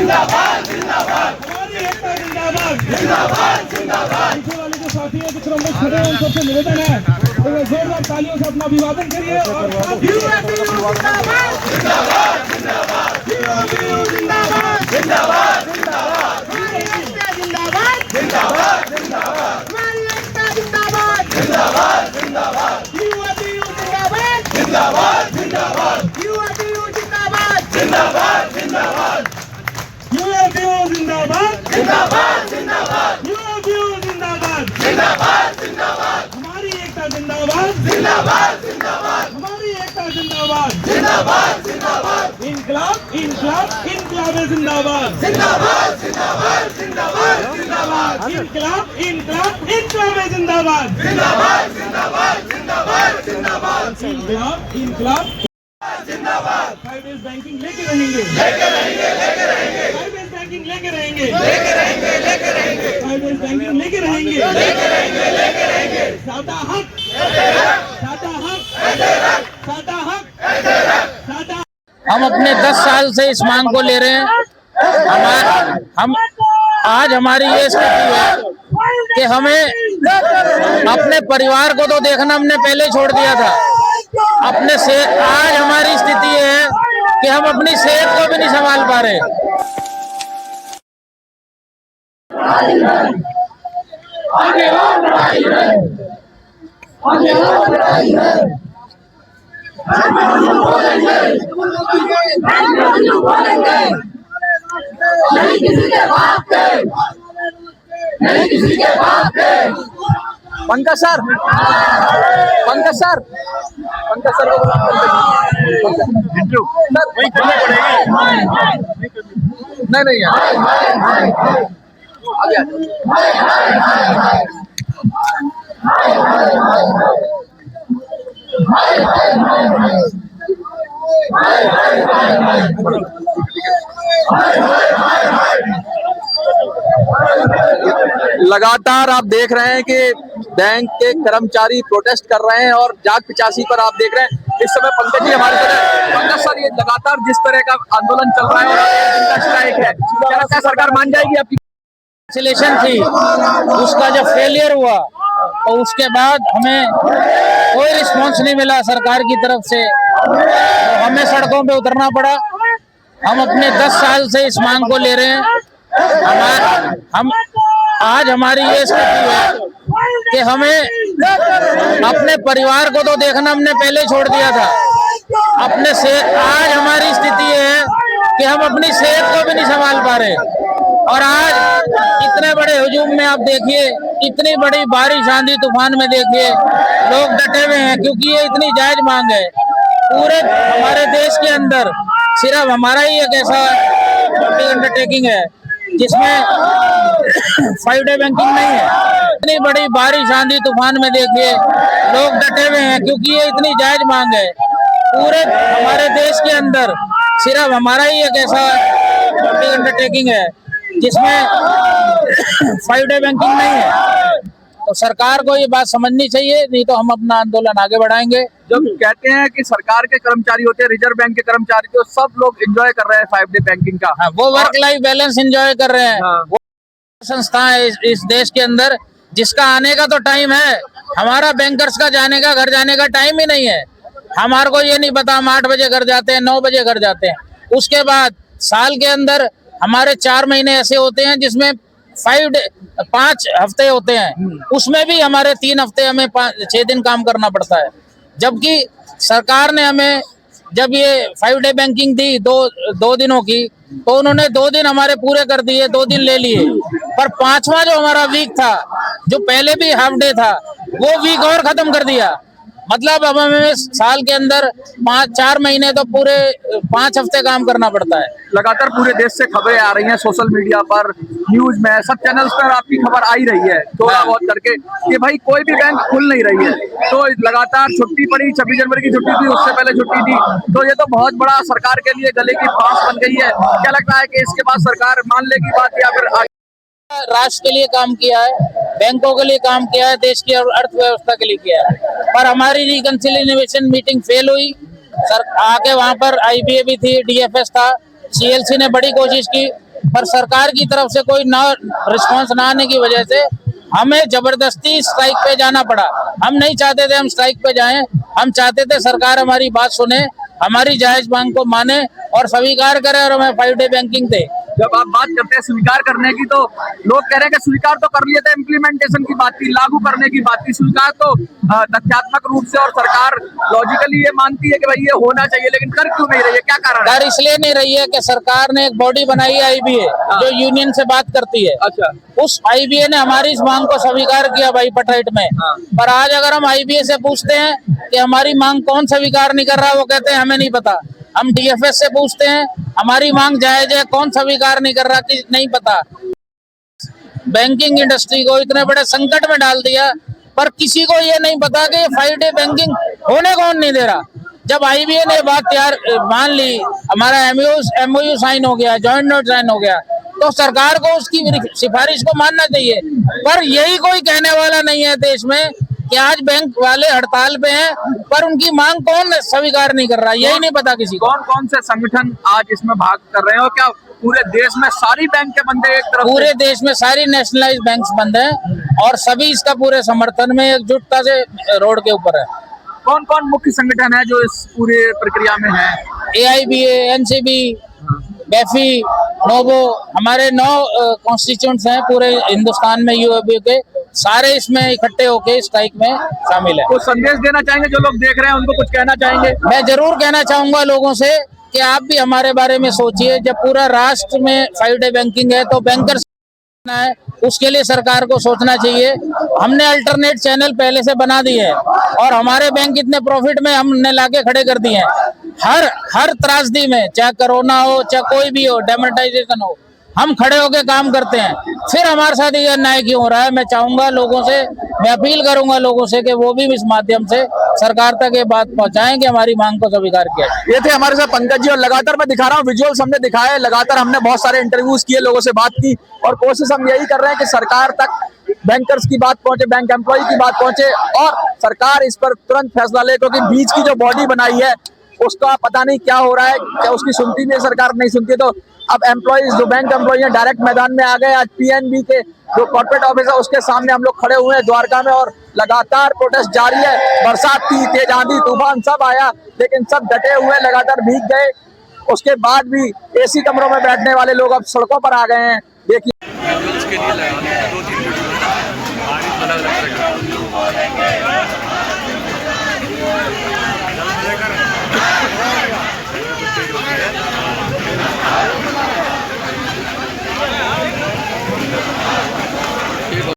जिंदाबाद जिंदाबाद हमारी एकता जिंदाबाद जिंदाबाद जिंदाबाद। पीछे वाले जो साथी है जिस क्रम में खड़े हैं उन सबसे निवेदन है तो जोरदार तालियों से अपना अभिवादन करिए और जिंदाबाद जिंदाबाद जिंदाबाद जिंदाबाद जिंदाबाद जिंदाबाद हमारी एकता जिंदाबाद जिंदाबाद जिंदाबाद हमारी एकता जिंदाबाद जिंदाबाद जिंदाबाद यूआईपीयू जिंदाबाद जिंदाबाद जिंदाबाद यूआईपीयू जिंदाबाद जिंदाबाद जिंदाबाद यूआईपीयू जिंदाबाद जिंदाबाद जिंदाबाद यूआईपीयू जिंदाबाद जिंदाबाद जिंदाबाद हमारी एकता जिंदाबाद जिंदाबाद जिंदाबाद हमारी एकता जिंदाबाद जिंदाबाद जिंदाबाद इंकलाब इंकलाब इंकलाब जिंदाबाद जिंदाबाद जिंदाबाद जिंदाबाद जिंदाबाद इंकलाब इंकलाब इंकलाब जिंदाबाद जिंदाबाद जिंदाबाद जिंदाबाद जिंदाबाद इंकलाब इंकलाब जिंदाबाद। 5 डेज बैंकिंग लेके रहेंगे लेके रहेंगे लेके रहेंगे 5 डेज बैंकिंग लेके रहेंगे लेके रहेंगे लेके रहेंगे 5 डेज बैंकिंग लेके रहेंगे लेके रहेंगे लेके रहेंगे सादा हक सादा हक सादा हक सादा। हम अपने 10 साल से इस मांग को ले रहे हैं। हम आज हमारी ये स्थिति है कि हमें अपने परिवार को तो देखना हमने पहले छोड़ दिया था। अपने से आज हमारी स्थिति है कि हम अपनी सेहत को भी नहीं संभाल पा रहे। नहीं किसी के बाप के, नहीं किसी के बाप के। Pankaj sir Pankaj sir Pankaj sir interview sir वही करनी पड़ेगी। नहीं यार लगातार आप देख रहे हैं कि बैंक के कर्मचारी प्रोटेस्ट कर रहे हैं और जाग 85 पर आप देख रहे हैं इस समय पंकज जी हमारे साथ। पंकज सर, ये लगातार जिस तरह का आंदोलन चल रहा है और इनका स्ट्राइक है, क्या लगता है सरकार मान जाएगी आपकी? सिलेक्शन थी उसका जब फेलियर हुआ तो उसके बाद हमें कोई रिस्पांस नहीं मिला सरकार की तरफ से, तो हमें सड़कों पे उतरना पड़ा। हम अपने 10 साल से इस मांग को ले रहे हैं। हम आज हमारी ये स्थिति है कि हमें अपने परिवार को तो देखना हमने पहले छोड़ दिया था। अपने से आज हमारी स्थिति है कि हम अपनी सेहत को भी नहीं संभाल पा रहे। और आज इतने बड़े हुजूम में आप देखिए, इतनी बड़ी बारिश आंधी तूफान में देखिए लोग डटे हुए हैं, क्योंकि ये इतनी जायज मांग है। पूरे हमारे देश के अंदर सिर्फ हमारा ही एक ऐसा अंडरटेकिंग है जिसमें 5 डे बैंकिंग नहीं है। इतनी बड़ी बारिश आंधी तूफान में देखिए लोग डटे हुए हैं, क्योंकि ये इतनी जायज मांग है। पूरे हमारे देश के अंदर सिर्फ हमारा ही एक ऐसा अंडरटेकिंग है जिसमें 5 डे बैंकिंग नहीं है। तो सरकार को ये बात समझनी चाहिए, नहीं तो हम अपना आंदोलन आगे बढ़ाएंगे। जब कहते हैं कि सरकार के कर्मचारी होते हैं, रिजर्व बैंक के कर्मचारी, तो सब लोग एंजॉय कर रहे हैं 5 डे बैंकिंग का। हाँ, वो वर्क लाइफ बैलेंस एंजॉय कर रहे हैं। हाँ। वो संस्था है इस देश के अंदर जिसका आने का तो टाइम है, हमारा बैंकर्स का जाने का, घर जाने का टाइम ही नहीं है। हमारे को ये नहीं पता हम 8 बजे घर जाते हैं, 9 बजे घर जाते हैं। उसके बाद साल के अंदर हमारे 4 महीने ऐसे होते हैं जिसमें 5 हफ्ते होते हैं, उसमें भी हमारे 3 हफ्ते हमें 6 दिन काम करना पड़ता है। जबकि सरकार ने हमें जब ये 5 डे बैंकिंग थी 2 दिनों की, तो उन्होंने 2 दिन हमारे पूरे कर दिए, 2 दिन ले लिए। पर 5वां जो हमारा वीक था, जो पहले भी हाफ डे था, वो वीक और खत्म कर दिया। मतलब अब हमें साल के अंदर 4 महीने तो पूरे 5 हफ्ते काम करना पड़ता है। लगातार पूरे देश से खबरें आ रही हैं, सोशल मीडिया पर, न्यूज में, सब चैनल्स पर आपकी खबर आ ही रही है थोड़ा बहुत करके कि भाई कोई भी बैंक खुल नहीं रही है। तो लगातार छुट्टी पड़ी, 26 जनवरी की छुट्टी थी, उससे पहले छुट्टी थी, तो ये तो बहुत बड़ा सरकार के लिए गले की फांस बन गई है। क्या लगता है कि इसके बाद सरकार मान लेगी बात, या फिर राष्ट्र के लिए काम किया है, बैंकों के लिए काम किया है, देश की अर्थव्यवस्था के लिए किया है। पर हमारी रिकंसिलिएशन मीटिंग फेल हुई। सर आके वहां पर IBA भी थी, DFS था, CLC ने बड़ी कोशिश की, पर सरकार की तरफ से कोई ना रिस्पांस ना आने की वजह से हमें जबरदस्ती स्ट्राइक पे जाना पड़ा। हम नहीं चाहते थे हम स्ट्राइक पे जाएं, हम चाहते थे सरकार हमारी बात सुने, हमारी जायज मांग को माने और स्वीकार करे और हमें 5 डे बैंकिंग दे। जब आप बात करते हैं स्वीकार करने की, तो लोग कह रहे हैं कि स्वीकार तो कर लिए थे, इम्प्लीमेंटेशन की बात थी, लागू करने की बात थी। स्वीकार तो तथ्यात्मक रूप से और सरकार लॉजिकली ये मानती है कि भाई ये होना चाहिए, लेकिन कर क्यों नहीं रही है, क्या कारण है? कर इसलिए नहीं रही है कि सरकार ने एक बॉडी बनाई है IBA, जो यूनियन से बात करती है। अच्छा, उस IBA ने हमारी इस मांग को स्वीकार किया भाई पटराइट में। पर आज अगर हम IBA से पूछते हैं कि हमारी मांग कौन स्वीकार नहीं कर रहा, वो कहते हैं हमें नहीं पता। हम DFS से पूछते हैं हमारी मांग जायज है, कौन स्वीकार नहीं कर रहा कि नहीं पता। बैंकिंग इंडस्ट्री को इतने बड़े संकट में डाल दिया, पर किसी को ये नहीं पता कि 5 डे बैंकिंग होने कौन नहीं दे रहा। जब IBA ने बात तैयार मान ली, हमारा MOU साइन हो गया, जॉइंट नोट साइन हो गया, तो सरकार को उसकी सिफारिश को मानना चाहिए। पर यही कोई कहने वाला नहीं है देश में कि आज बैंक वाले हड़ताल पे हैं, पर उनकी मांग कौन स्वीकार नहीं कर रहा, यही नहीं पता किसी को। कौन कौन से संगठन आज इसमें भाग कर रहे हैं, और क्या पूरे देश में सारी बैंक बंद है? एक तरफ पूरे देश में सारी नेशनलाइज बैंक्स बंद हैं और सभी इसका पूरे समर्थन में एकजुटता से रोड के ऊपर है। कौन कौन मुख्य संगठन है जो इस पूरे प्रक्रिया में है? AIBA, NCB, BEFI, नोबो, हमारे 9 कॉन्स्टिट्यूएंट्स हैं पूरे हिंदुस्तान में, UAB के सारे इसमें इकट्ठे होके स्ट्राइक में शामिल है। कुछ संदेश देना चाहेंगे जो लोग देख रहे हैं, उनको कुछ कहना चाहेंगे? मैं जरूर कहना चाहूंगा लोगों से कि आप भी हमारे बारे में सोचिए। जब पूरा राष्ट्र में 5 डे बैंकिंग है तो बैंकर्स है, उसके लिए सरकार को सोचना चाहिए। हमने अल्टरनेट चैनल पहले से बना दिए हैं और हमारे बैंक इतने प्रॉफिट में हमने लाके खड़े कर दिए हैं। हर त्रासदी में, चाहे कोरोना हो चाहे कोई भी हो, डेमोनेटाइजेशन हो, हम खड़े होके काम करते हैं। फिर हमारे साथ ये अन्याय क्यों हो रहा है? मैं चाहूंगा लोगों से, मैं अपील करूंगा लोगों से कि वो भी इस माध्यम से सरकार तक ये बात पहुंचाएं कि हमारी मांग को स्वीकार किया। ये थे हमारे साथ पंकज जी, और लगातार मैं दिखा रहा हूँ विजुअल्स हमने दिखाए, लगातार हमने बहुत सारे इंटरव्यूज किए, लोगों से बात की, और कोशिश हम यही कर रहे हैं कि सरकार तक बैंकर्स की बात पहुंचे, बैंक एम्प्लॉय की बात पहुंचे और सरकार इस पर तुरंत फैसला ले। क्योंकि बीच की जो बॉडी बनाई है उसका पता नहीं क्या हो रहा है, क्या उसकी सुनती भी है सरकार, नहीं सुनती। तो अब एम्प्लॉइज, जो बैंक एम्प्लॉय हैं, डायरेक्ट मैदान में आ गए। आज PNB के जो कॉर्पोरेट ऑफिस है उसके सामने हम लोग खड़े हुए हैं द्वारका में, और लगातार प्रोटेस्ट जारी है। बरसात थी, तेज आंधी तूफान सब आया, लेकिन सब डटे हुए, लगातार भीग गए। उसके बाद भी AC कमरों में बैठने वाले लोग अब सड़कों पर आ गए हैं। देखिए